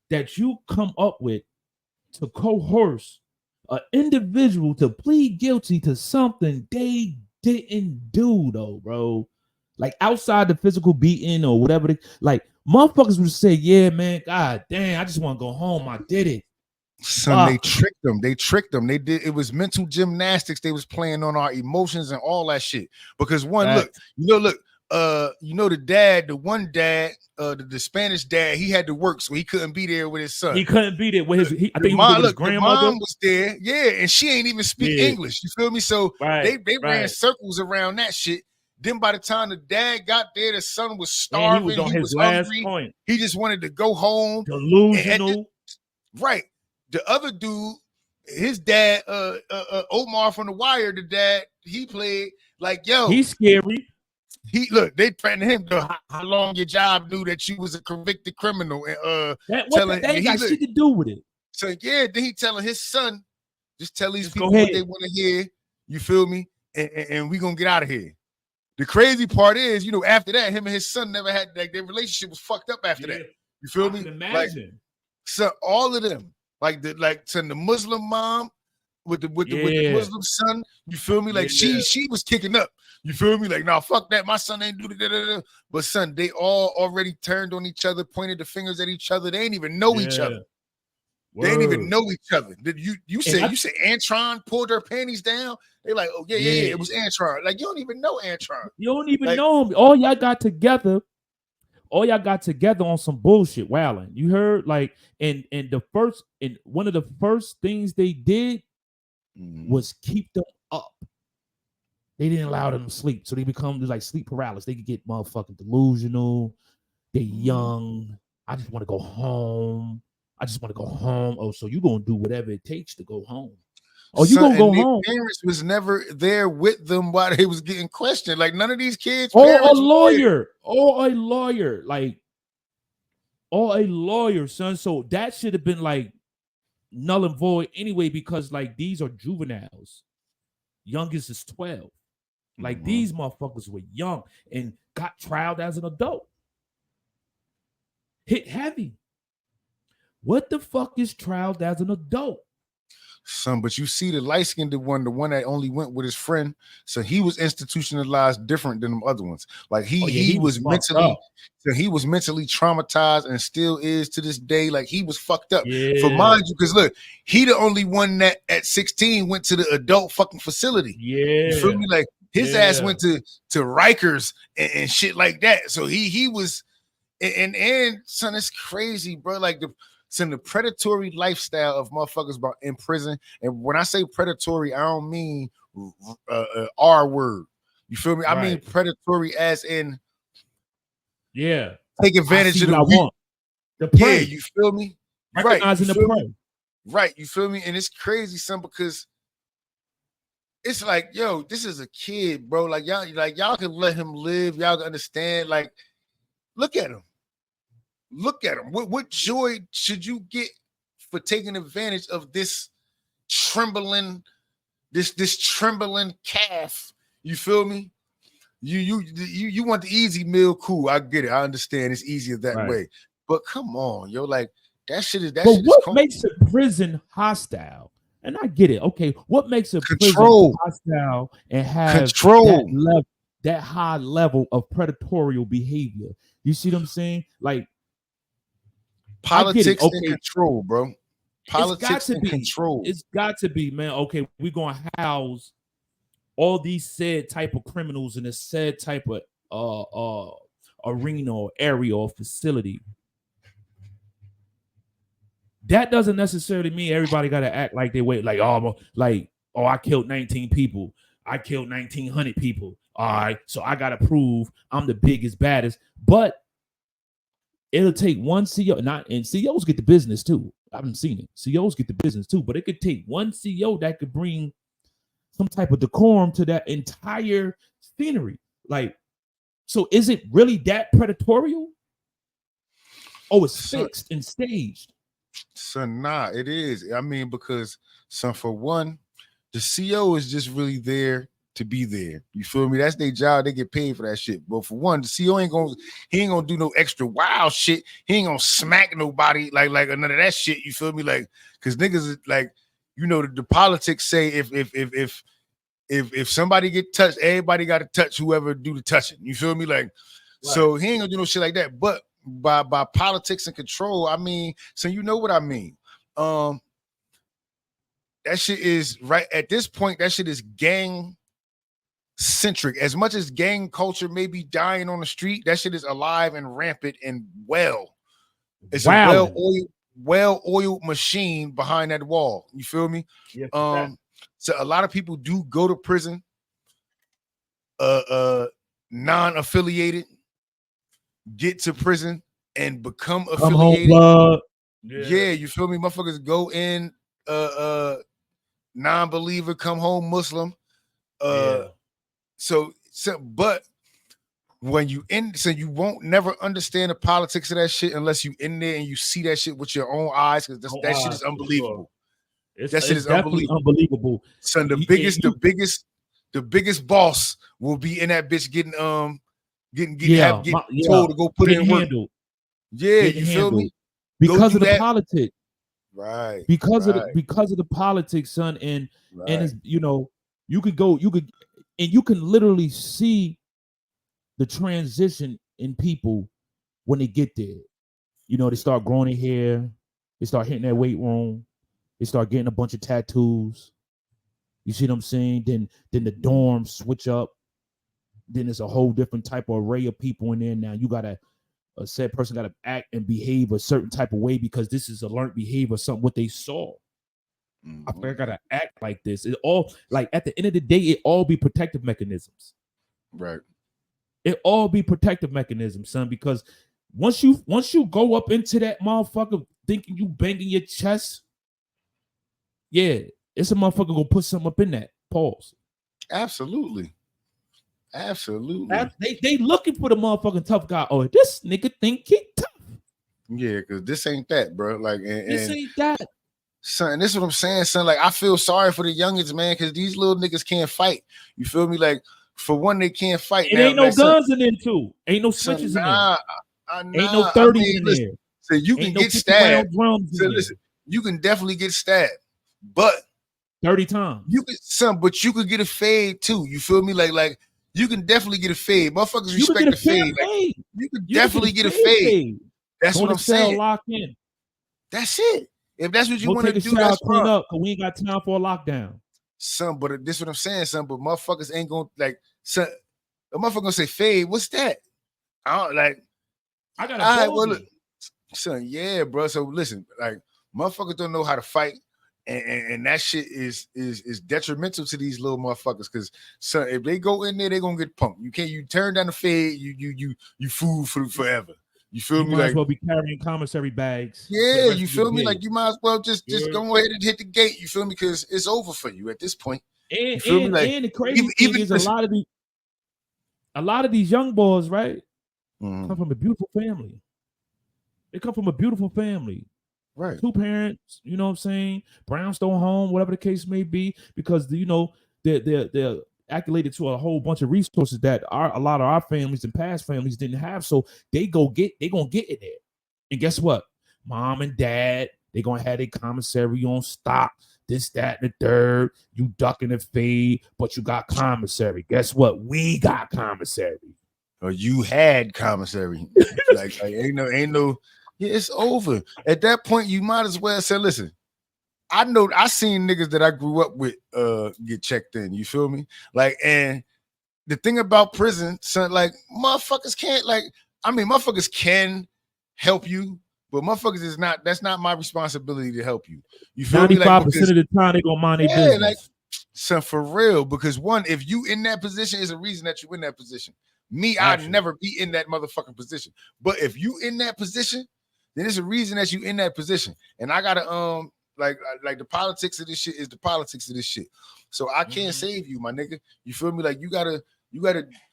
that you come up with to coerce an individual to plead guilty to something they didn't do, though, bro. Like outside the physical beating or whatever. Like motherfuckers would say, yeah, man, god damn, I just want to go home. I did it. Son, they tricked them. They did. It was mental gymnastics. They was playing on our emotions and all that shit. Because the dad, the Spanish dad, he had to work, so he couldn't be there with his son. He couldn't be there with his. I think he was with his grandmother. The mom was there, yeah, and she ain't even speak English. You feel me? So they ran circles around that shit. Then by the time the dad got there, the son was starving. He was on his last point. He just wanted to go home. Delusional. Right. The other dude, his dad, Omar from The Wire, the dad, he played like, yo. He's scary. They threatened him to how long your job knew that you was a convicted criminal. And that got shit to do with it. So yeah, then he telling his son, just tell these people what they want to hear. You feel me? And we gonna get out of here. The crazy part is, after that, him and his son never had, like, their relationship was fucked up after that. You feel me? Imagine. Like, so all of them, the Muslim mom with the Muslim son, you feel me? Like she was kicking up. You feel me? Like, nah, fuck that. My son ain't do that. But son, they all already turned on each other, pointed the fingers at each other. They ain't even know each other. They ain't even know each other. Did you say Antron pulled her panties down? They like, oh yeah, it was Antron. Like, you don't even know Antron. You don't even know him. All y'all got together on some bullshit wilding. You heard? Like, and one of the first things they did was keep them up. They didn't allow them to sleep. So they become like sleep paralysis. They could get motherfucking delusional. They're young. I just want to go home. Oh, so you gonna do whatever it takes to go home. Oh, you gonna go home. Parents was never there with them while they was getting questioned. Like, none of these kids. Or a lawyer, son. So that should have been like null and void anyway, because like these are juveniles. Youngest is 12. Like these motherfuckers were young and got trialed as an adult. Hit heavy. What the fuck is trialed as an adult? Son, but you see the light-skinned one, the one that only went with his friend. So he was institutionalized different than the other ones. Like he was mentally, so he was mentally traumatized and still is to this day. Like, he was fucked up. For mind you, because look, he the only one that at 16 went to the adult fucking facility. You feel me? Like, his ass went to Rikers and shit like that. So he was, and son, it's crazy, bro. Like the predatory lifestyle of motherfuckers in prison. And when I say predatory, I don't mean R word. You feel me? I mean predatory as in take advantage of the weak. The prey. Yeah, you feel me? Recognizing the prey. Right, you feel me? And it's crazy, son, because it's like, yo, this is a kid, bro. Like, y'all can let him live. Y'all can understand. Like, look at him. Look at him. What joy should you get for taking advantage of this trembling calf? You feel me? You want the easy meal? Cool, I get it. I understand. It's easier that way. But come on, yo, like that shit is. But what makes a prison hostile? And I get it. Okay, what makes a prison hostile and have that high level of predatorial behavior? You see what I'm saying? Like, politics and control, bro. Politics and control. It's got to be, man. Okay, we're gonna house all these said type of criminals in a said type of arena or area or facility. That doesn't necessarily mean everybody got to act like they wait, like, I killed 19 people. I killed 1,900 people. All right, so I got to prove I'm the biggest, baddest. But it'll take one CEO, and CEOs get the business too. I haven't seen it. CEOs get the business too, but it could take one CEO that could bring some type of decorum to that entire scenery. Like, so is it really that predatorial? Oh, it's fixed and staged. Son, nah, it is. I mean, because, son, for one, the CEO is just really there to be there. You feel me? That's their job. They get paid for that shit. But for one, the CEO ain't gonna do no extra wild shit. He ain't gonna smack nobody like none of that shit. You feel me? Like, because niggas is like, you know, the politics say if somebody get touched, everybody got to touch whoever do the touching. You feel me? Like, so he ain't gonna do no shit like that. But by politics and control, I mean, so you know what I mean. That shit is right at this point. That shit is gang centric. As much as gang culture may be dying on the street, that shit is alive and rampant and it's a well-oiled machine behind that wall. You feel me? Yeah, so a lot of people do go to prison, non-affiliated, get to prison and become affiliated. Yeah, you feel me? Motherfuckers go in non-believer, come home Muslim. So but when you you won't never understand the politics of that shit unless you in there and you see that shit with your own eyes, because that shit is unbelievable. That shit is unbelievable. Son, the biggest boss will be in that bitch getting told to go put in work. Yeah, you feel me? Because of the politics. Right. Because of the politics, son, and it's, you know, you could And you can literally see the transition in people when they get there. You know, they start growing their hair, they start hitting their weight room, they start getting a bunch of tattoos. You see what I'm saying? Then the dorms switch up. Then there's a whole different type of array of people in there. Now you gotta a said person gotta act and behave a certain type of way because this is a learned behavior, something what they saw. I think I gotta act like this. It all like at the end of the day, it all be protective mechanisms. Right. It all be protective mechanisms, son. Because once you go up into that motherfucker thinking you banging your chest, yeah, it's a motherfucker gonna put something up in that. Pause. Absolutely. They looking for the motherfucking tough guy. Oh, this nigga think he tough. Yeah, because this ain't that, bro. Like, This ain't that. Son, this is what I'm saying, son. Like, I feel sorry for the youngins, man, because these little niggas can't fight. You feel me? Like, for one, they can't fight. It now, ain't no like, guns in there, too. Ain't no switches in there. Ain't no 30s in there. So you can get stabbed. So listen, you can definitely get stabbed, but 30 times. But you could get a fade too. You feel me? Like you can definitely get a fade. Motherfuckers respect the fade. Like, you can definitely get a fade. That's what I'm saying. Lock in. That's it. If that's what you want to do, that's clean up because we ain't got time for a lockdown. Son, but this is what I'm saying, son. But motherfuckers ain't gonna like, son. A motherfucker gonna say fade. What's that? I don't like. I got a look, son. Yeah, bro. So listen, like motherfuckers don't know how to fight, and that shit is detrimental to these little motherfuckers. Because son, if they go in there, they gonna get punked. You turn down the fade, you fool for forever. You feel me? Might like as well be carrying commissary bags. Yeah, you feel me? Like you might as well just go ahead and hit the gate. You feel me? Because it's over for you at this point. And the crazy thing is a lot of these young boys, right, come from a beautiful family. They come from a beautiful family. Right. 2 parents, you know what I'm saying? Brownstone home, whatever the case may be, because you know, they're accolated to a whole bunch of resources that a lot of our families and past families didn't have. So they gonna get it there. And guess what? Mom and dad, they gonna have their commissary on stock, this, that, and the third. You ducking the fade, but you got commissary. Guess what? We got commissary. Or you had commissary. like ain't no, yeah, it's over. At that point, you might as well say, listen, I know I seen niggas that I grew up with get checked in. You feel me? Like, and the thing about prison, son, like motherfuckers can't, like, I mean, motherfuckers can help you, but motherfuckers that's not my responsibility to help you. You feel me? Like 95% of the time they gonna mind their business. Like, son, for real. Because one, if you in that position, is a reason that you in that position. Me, I'd never be in that motherfucking position. But if you in that position, then there's a reason that you in that position. And I gotta like the politics of this shit is the politics of this shit. So I can't save you, my nigga. You feel me? Like you gotta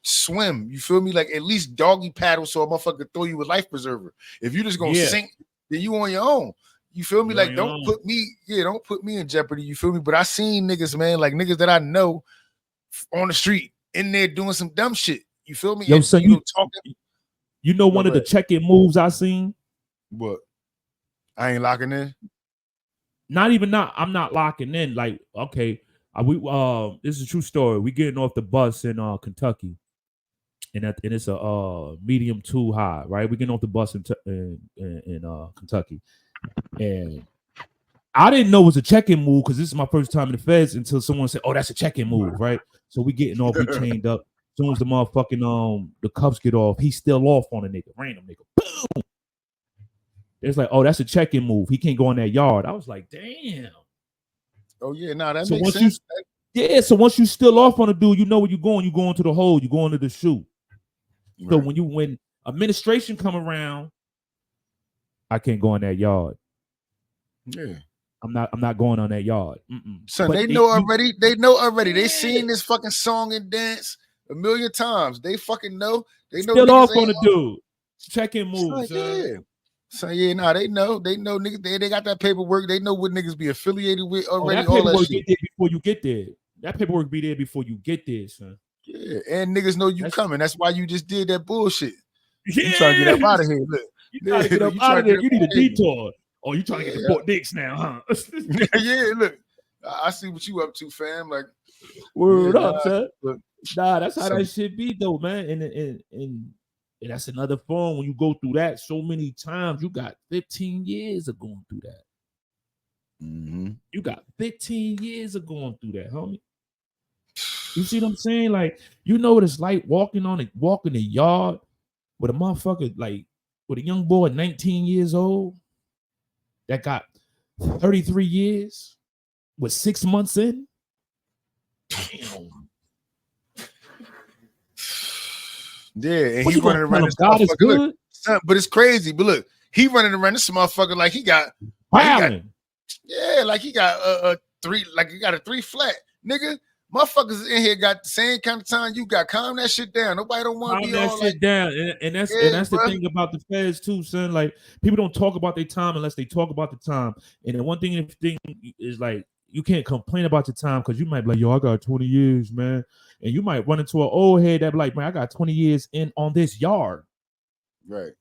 swim. You feel me? Like at least doggy paddle so a motherfucker throw you a life preserver. If you just gonna sink, then you on your own. You feel me? Like don't put me in jeopardy. You feel me? But I seen niggas, man, like niggas that I know on the street in there doing some dumb shit. You feel me? Yo, son, you know one of the check-in moves I seen? What? I ain't locking in. I'm not locking in. Like, okay, this is a true story. We getting off the bus in Kentucky, and it's a medium to high, right? We getting off the bus in Kentucky, and I didn't know it was a check-in move because this is my first time in the feds until someone said, "Oh, that's a check-in move," right? So we getting off, we chained up. As soon as the motherfucking the cuffs get off, he's still off on a nigga, random nigga. Boom. It's like, oh, that's a check-in move. He can't go in that yard. I was like, damn. Oh yeah, that makes sense. So once you still off on a dude, you know where you're going. You going to the hole. You going to the shoe. Right. So when administration come around, I can't go in that yard. Yeah, I'm not going on that yard. Son, they know already. They know already. They seen this fucking song and dance a million times. They fucking know. They know. Still off on a dude. Check-in moves. Yeah. So yeah, they know niggas. They got that paperwork. They know what niggas be affiliated with already. That paperwork get there before you get there. That paperwork be there before you get there, son. Yeah, and niggas know you coming. That's why you just did that bullshit. Yeah. You trying to get up out of here. Look, you trying to get up out of there. You need a detour. Oh, you trying to get to Port Dix now, huh? Yeah, look. I see what you up to, fam. Like, Word yeah, up, son. but Nah, that's how some- that shit be though, man. And that's another form when you go through that so many times. You got 15 years of going through that. Mhm. You got 15 years of going through that, homie. You see what I'm saying? Like, you know what it's like walking the yard with a motherfucker, like with a young boy 19 years old that got 33 years with 6 months in. Damn. Yeah, and What he you gonna running tell around him? this God is motherfucker. good? Look, son, but it's crazy. But look, he running around this motherfucker like he got Wilding. like he got a 3, like he got a 3 flat, nigga. Motherfuckers in here got the same kind of time you got. Calm that shit down. Nobody don't want to Calm be that all shit like, down. And that's the bruh. thing about the feds too, son. Like, people don't talk about their time unless they talk about the time. And the one thing is like, you can't complain about your time because you might be like, yo, I got 20 years, man. And you might run into an old head that be like, man, I got 20 years in on this yard. Right.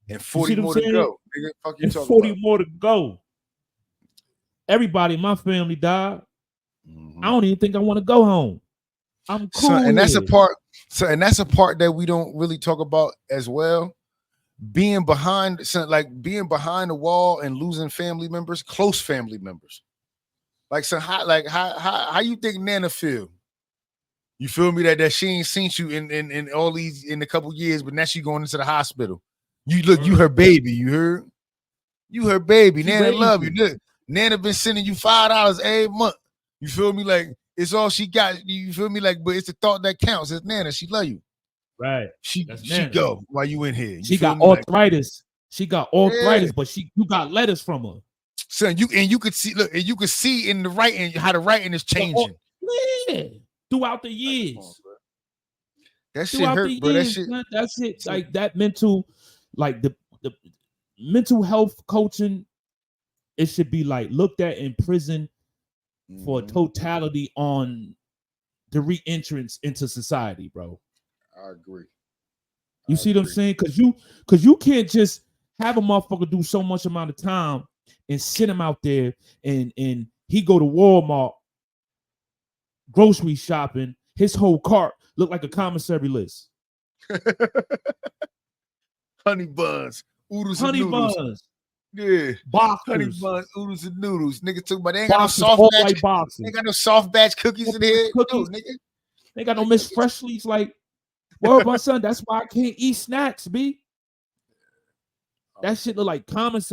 And You 40 see what I'm more to saying? go. Nigga, fuck you And talking 40 about. more to go. Everybody in my family died. Mhm. I don't even think I want to go home. I'm cool. So, and that's a here. part. So, and that's a part that we don't really talk about as well. Being behind the wall and losing family members, close family members. Like, so how you think Nana feel? You feel me? That she ain't seen you in all these in a couple years, but now she going into the hospital. You her baby. You heard? You her baby. She Nana raised love you. you. Look, Nana been sending you $5 every month. You feel me? Like, it's all she got. You feel me? Like, but it's the thought that counts. It's Nana. She love you. Right. She That's she Nana. go while you in here. You She feel got me? Like, arthritis. She got arthritis, yeah. but you got letters from her. Son, you could see, look, and you could see in the writing how the writing is changing. Yeah. Throughout the years. That shit Throughout hurt, the bro. That years, shit. man. That shit, like that mental, like the mental health coaching, it should be like looked at in prison for Mhm. totality on the re-entrance into society, bro. I agree. You see what I'm saying? Because you can't just have a motherfucker do so much amount of time and sit him out there and he go to Walmart grocery shopping, his whole cart look like a commissary list. Honey buns, oodles Honey and noodles. buns, Yeah. Honey boxers, buns, oodles and noodles. Nigga talking about they ain't got no boxers, soft all batch. white boxers. They ain't got no soft batch cookies in here. Cookies. No, nigga. They ain't got no Miss Freshly's. Like, well, my son, that's why I can't eat snacks, B. That shit look like commissary.